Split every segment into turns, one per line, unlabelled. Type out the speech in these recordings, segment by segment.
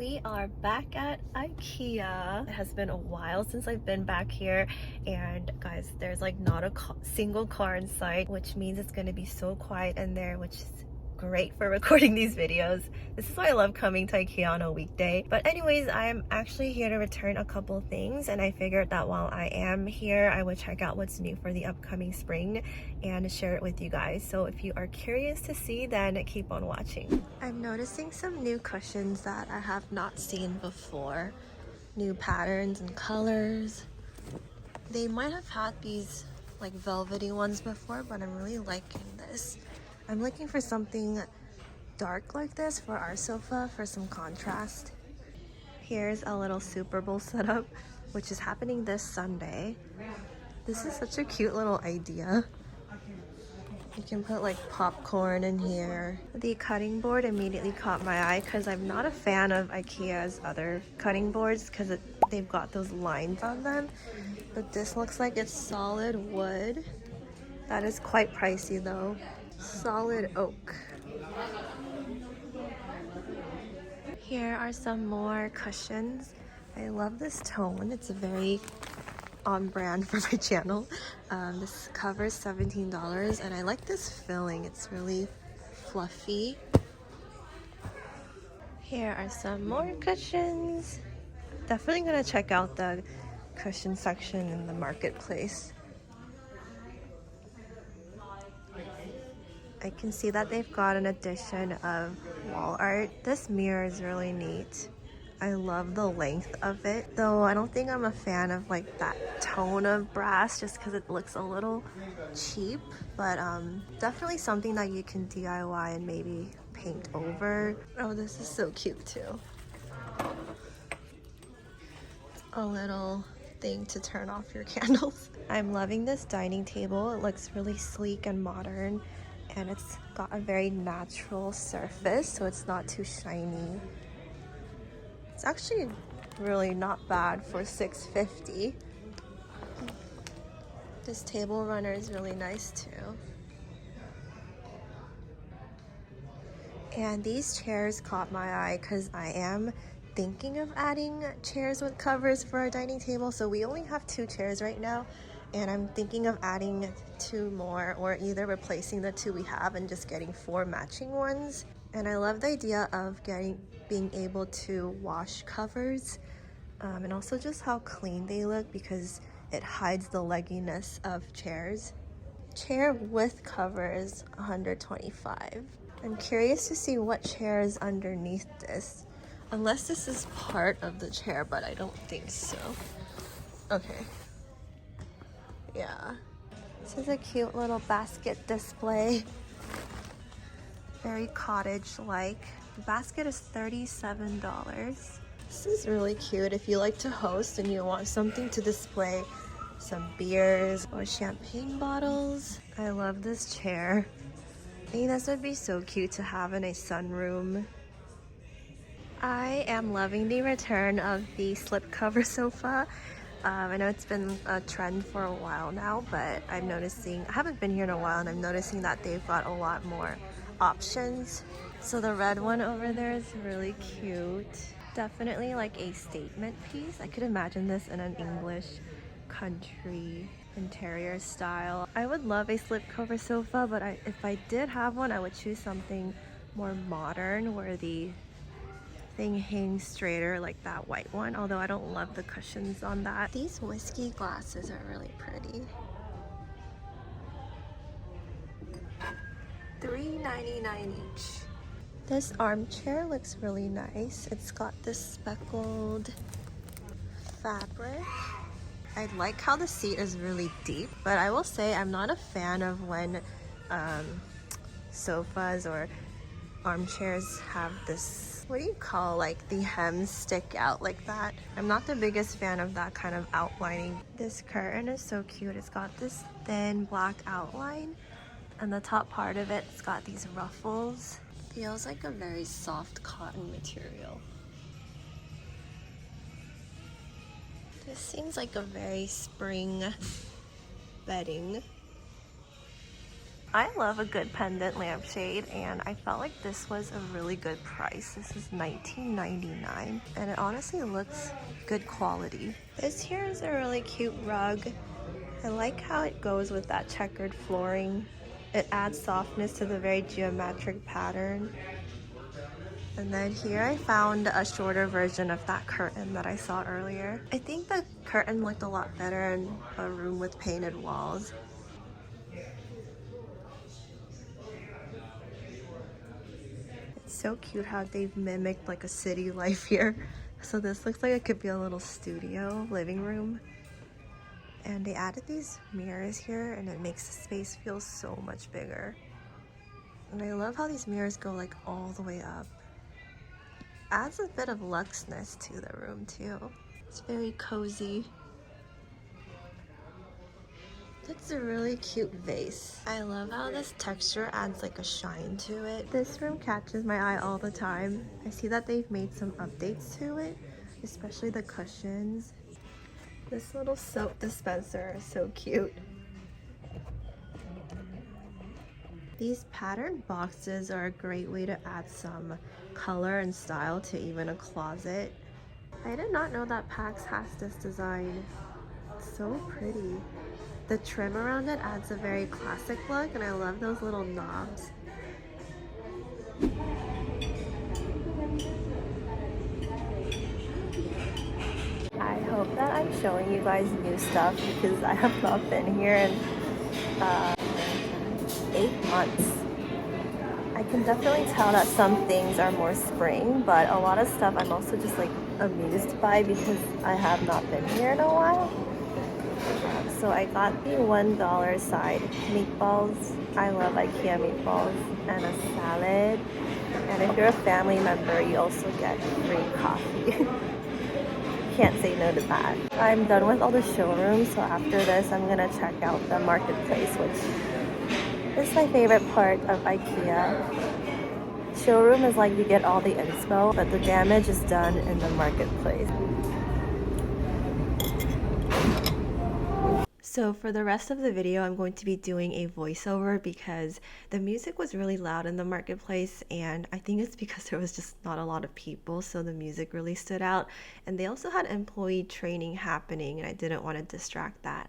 We are back at IKEA. It has been a while since I've been back here, and guys, there's like not a single car in sight, which means it's going to be so quiet in there, which is great for recording these videos. This is why I love coming to IKEA on a weekday. But anyways, I'm actually here to return a couple things, and I figured that while I am here, I would check out what's new for the upcoming spring and share it with you guys. So if you are curious to see, then keep on watching. I'm noticing some new cushions that I have not seen before. New patterns and colors. They might have had these like velvety ones before, but I'm really liking this. I'm looking for something dark like this for our sofa for some contrast. Here's a little Super Bowl setup, which is happening this Sunday. This is such a cute little idea. You can put like popcorn in here. The cutting board immediately caught my eye because I'm not a fan of IKEA's other cutting boards because they've got those lines on them. But this looks like it's solid wood. That is quite pricey though. Solid oak. Here are some more cushions. I love this tone. It's very on brand for my channel. This cover is $17 and I like this filling. It's really fluffy. Here are some more cushions. Definitely gonna check out the cushion section in the marketplace. I can see that they've got an edition of wall art. This mirror is really neat. I love the length of it, though I don't think I'm a fan of like that tone of brass just because it looks a little cheap, but definitely something that you can DIY and maybe paint over. Oh, this is so cute too. A little thing to turn off your candles. I'm loving this dining table. It looks really sleek and modern, and it's got a very natural surface, so it's not too shiny. It's actually really not bad for $6.50. This table runner is really nice too. And these chairs caught my eye because I am thinking of adding chairs with covers for our dining table. So we only have 2 chairs right now, and I'm thinking of adding 2 more, or either replacing the 2 we have and just getting 4 matching ones. And I love the idea of being able to wash covers, and also just how clean they look because it hides the legginess of chairs. Chair with covers, $125. I'm curious to see what chair is underneath this. Unless this is part of the chair, but I don't think so. Okay. Yeah. This is a cute little basket display. Very cottage-like. The basket is $37. This is really cute if you like to host and you want something to display some beers or champagne bottles. I love this chair. I think this would be so cute to have in a sunroom. I am loving the return of the slipcover sofa. I know it's been a trend for a while now, but I haven't been here in a while, and I'm noticing that they've got a lot more options. So the red one over there is really cute. Definitely like a statement piece. I could imagine this in an English country interior style. I would love a slipcover sofa, but if I did have one, I would choose something more modern where the thing hangs straighter like that white one, although I don't love the cushions on that. These whiskey glasses are really pretty. $3.99 each. This armchair looks really nice. It's got this speckled fabric. I like how the seat is really deep, but I will say I'm not a fan of when sofas or armchairs have this, what do you call, like the hems stick out like that. I'm not the biggest fan of that kind of outlining. This curtain is so cute. It's got this thin black outline, and the top part of it's got these ruffles. Feels like a very soft cotton material. This seems like a very spring bedding. I love a good pendant lampshade, and I felt like this was a really good price. This is $19.99, and it honestly looks good quality. This here is a really cute rug. I like how it goes with that checkered flooring. It adds softness to the very geometric pattern. And then here I found a shorter version of that curtain that I saw earlier. I think the curtain looked a lot better in a room with painted walls. It's so cute how they've mimicked like a city life here. So this looks like it could be a little studio living room. And they added these mirrors here, and it makes the space feel so much bigger. And I love how these mirrors go like all the way up. Adds a bit of luxness to the room too. It's very cozy. It's a really cute vase. I love how this texture adds like a shine to it. This room catches my eye all the time. I see that they've made some updates to it, especially the cushions. This little soap dispenser is so cute. These patterned boxes are a great way to add some color and style to even a closet. I did not know that PAX has this design. It's so pretty. The trim around it adds a very classic look, and I love those little knobs. I hope that I'm showing you guys new stuff because I have not been here in 8 months. I can definitely tell that some things are more spring, but a lot of stuff I'm also just like amused by because I have not been here in a while. So I got the $1 side meatballs. I love IKEA meatballs, and a salad. And if you're a family member, you also get free coffee. Can't say no to that. I'm done with all the showrooms, so after this I'm gonna check out the marketplace, which is my favorite part of IKEA. Showroom is like you get all the inspo, but the damage is done in the marketplace. So for the rest of the video, I'm going to be doing a voiceover because the music was really loud in the marketplace, and I think it's because there was just not a lot of people, so the music really stood out. And they also had employee training happening, and I didn't want to distract that.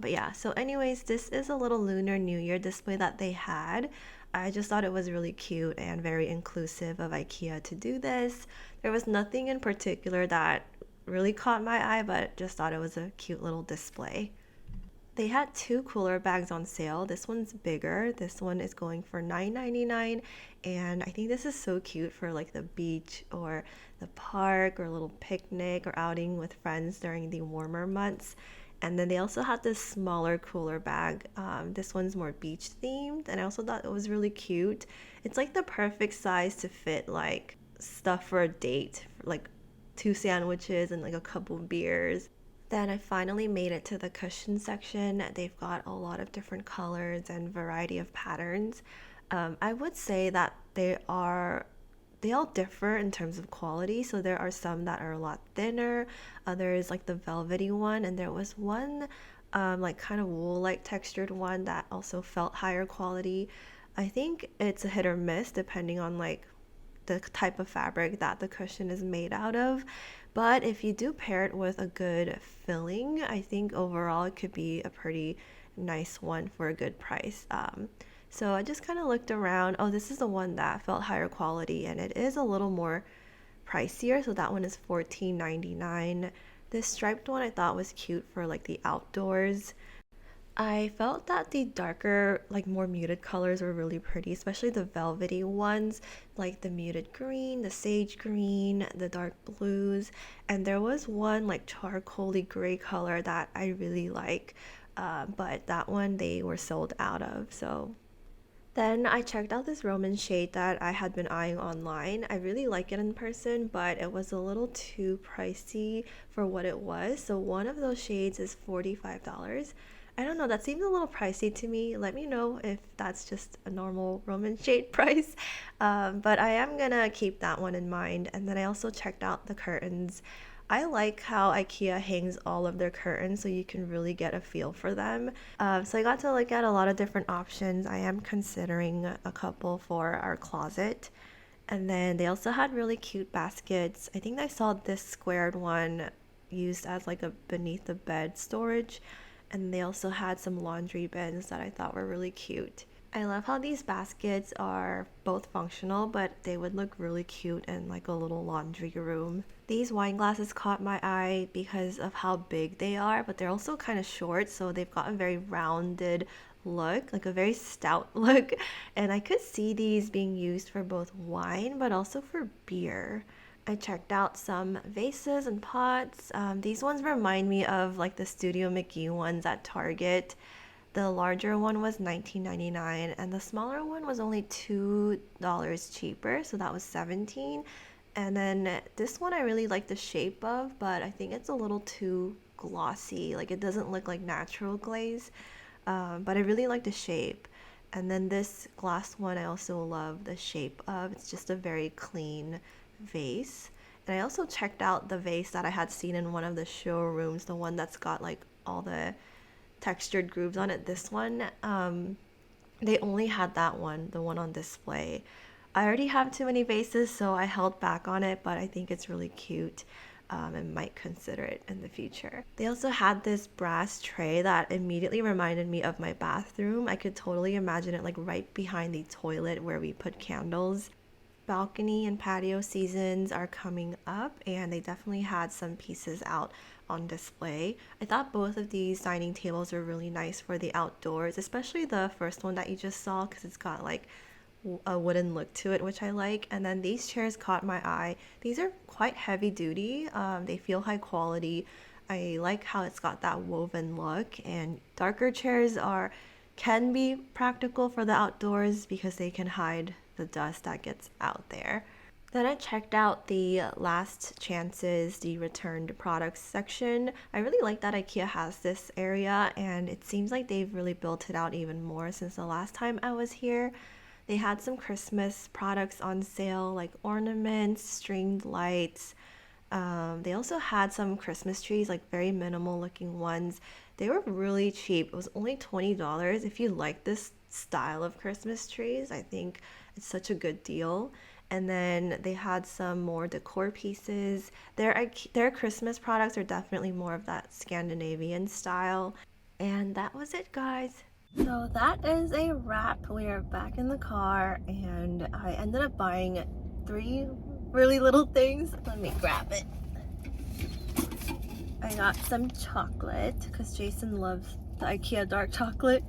But yeah, so anyways, this is a little Lunar New Year display that they had. I just thought it was really cute and very inclusive of IKEA to do this. There was nothing in particular that really caught my eye, but just thought it was a cute little display. They had 2 cooler bags on sale. This one's bigger. This one is going for $9.99, and I think this is so cute for like the beach or the park or a little picnic or outing with friends during the warmer months. And then they also had this smaller cooler bag. This one's more beach themed, and I also thought it was really cute. It's like the perfect size to fit like stuff for a date, like 2 sandwiches and like a couple beers. Then I finally made it to the cushion section. They've got a lot of different colors and variety of patterns. I would say that they all differ in terms of quality. So there are some that are a lot thinner, others like the velvety one, and there was one like kind of wool-like textured one that also felt higher quality. I think it's a hit or miss depending on like the type of fabric that the cushion is made out of. But if you do pair it with a good filling, I think overall it could be a pretty nice one for a good price. So I just kind of looked around. Oh, this is the one that felt higher quality, and it is a little more pricier. So that one is $14.99. This striped one I thought was cute for like the outdoors. I felt that the darker, like more muted colors were really pretty, especially the velvety ones, like the muted green, the sage green, the dark blues, and there was one like charcoaly gray color that I really like, but that one they were sold out of. So then I checked out this Roman shade that I had been eyeing online. I really like it in person, but it was a little too pricey for what it was. So one of those shades is $45. I don't know, that seems a little pricey to me. Let me know if that's just a normal Roman shade price. But I am gonna keep that one in mind. And then I also checked out the curtains. I like how IKEA hangs all of their curtains so you can really get a feel for them. So I got to look at a lot of different options. I am considering a couple for our closet. And then they also had really cute baskets. I think I saw this squared one used as like a beneath the bed storage. And they also had some laundry bins that I thought were really cute. I love how these baskets are both functional, but they would look really cute in like a little laundry room. These wine glasses caught my eye because of how big they are, but they're also kind of short, so they've got a very rounded look, like a very stout look. And I could see these being used for both wine, but also for beer. I checked out some vases and pots. These ones remind me of like the Studio McGee ones at Target. The larger one was $19.99 and the smaller one was only $2 cheaper, so that was $17. And then this one I really like the shape of, but I think it's a little too glossy. Like it doesn't look like natural glaze, but I really like the shape. And then this glass one I also love the shape of. It's just a very clean vase. And I also checked out the vase that I had seen in one of the showrooms, the one that's got like all the textured grooves on it. This one, they only had that one, the one on display. I already have too many vases, so I held back on it, but I think it's really cute and might consider it in the future. They also had this brass tray that immediately reminded me of my bathroom. I could totally imagine it like right behind the toilet where we put candles. Balcony and patio seasons are coming up, and they definitely had some pieces out on display. I thought both of these dining tables were really nice for the outdoors, especially the first one that you just saw because it's got like a wooden look to it, which I like. And then these chairs caught my eye. These are quite heavy duty. They feel high quality. I like how it's got that woven look, and darker chairs can be practical for the outdoors because they can hide the dust that gets out there. Then I checked out the last chances, the returned products section. I really like that IKEA has this area, and it seems like they've really built it out even more since the last time I was here. They had some Christmas products on sale, like ornaments, stringed lights. They also had some Christmas trees, like very minimal looking ones. They were really cheap. It was only $20. If you like this style of Christmas trees, I think it's such a good deal. And then they had some more decor pieces. Their Christmas products are definitely more of that Scandinavian style. And that was it, guys. So that is a wrap. We are back in the car, and I ended up buying 3 really little things. Let me grab it. I got some chocolate because Jason loves the IKEA dark chocolate.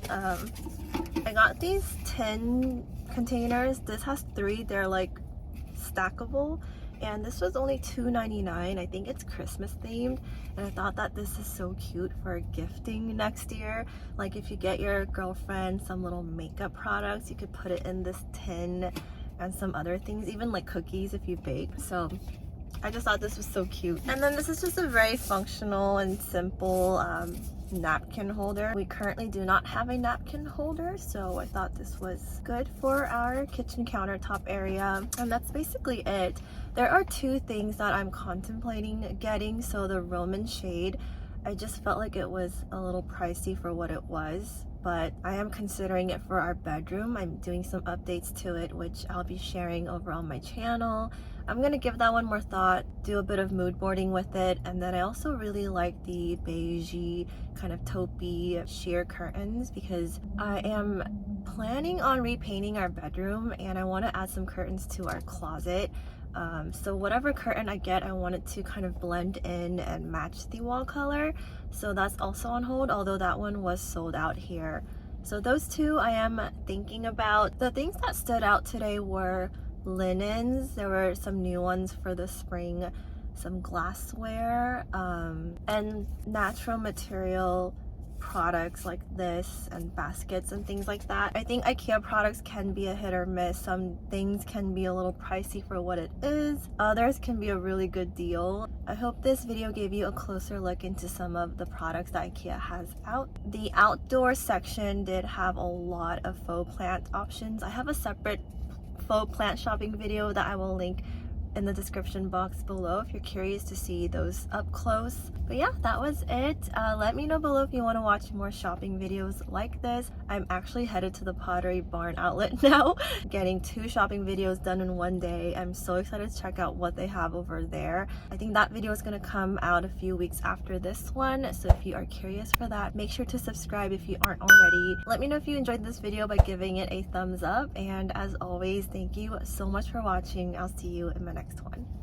I got these 10 containers. This has 3. They're like stackable, and this was only $2.99. I think it's Christmas themed, and I thought that this is so cute for gifting next year. Like if you get your girlfriend some little makeup products, you could put it in this tin, and some other things, even like cookies if you bake. So I just thought this was so cute. And then this is just a very functional and simple napkin holder. We currently do not have a napkin holder, so I thought this was good for our kitchen countertop area. And that's basically it. There are 2 things that I'm contemplating getting. So the Roman shade, I just felt like it was a little pricey for what it was, but I am considering it for our bedroom. I'm doing some updates to it, which I'll be sharing over on my channel. I'm gonna give that one more thought, do a bit of mood boarding with it. And then I also really like the beigey kind of taupey sheer curtains because I am planning on repainting our bedroom, and I want to add some curtains to our closet. So whatever curtain I get, I want it to kind of blend in and match the wall color. So that's also on hold, although that one was sold out here. So those 2 I am thinking about. The things that stood out today were linens. There were some new ones for the spring, some glassware, and natural material products like this, and baskets and things like that. I think IKEA products can be a hit or miss. Some things can be a little pricey for what it is. Others can be a really good deal. I hope this video gave you a closer look into some of the products that IKEA has out. The outdoor section did have a lot of faux plant options. I have a separate faux plant shopping video that I will link in the description box below if you're curious to see those up close. But yeah, that was it. Let me know below if you want to watch more shopping videos like this. I'm actually headed to the Pottery Barn outlet now, getting 2 shopping videos done in one day. I'm so excited to check out what they have over there. I think that video is going to come out a few weeks after this one, so if you are curious for that, make sure to subscribe if you aren't already. Let me know if you enjoyed this video by giving it a thumbs up, and as always, thank you so much for watching. I'll see you in my next one.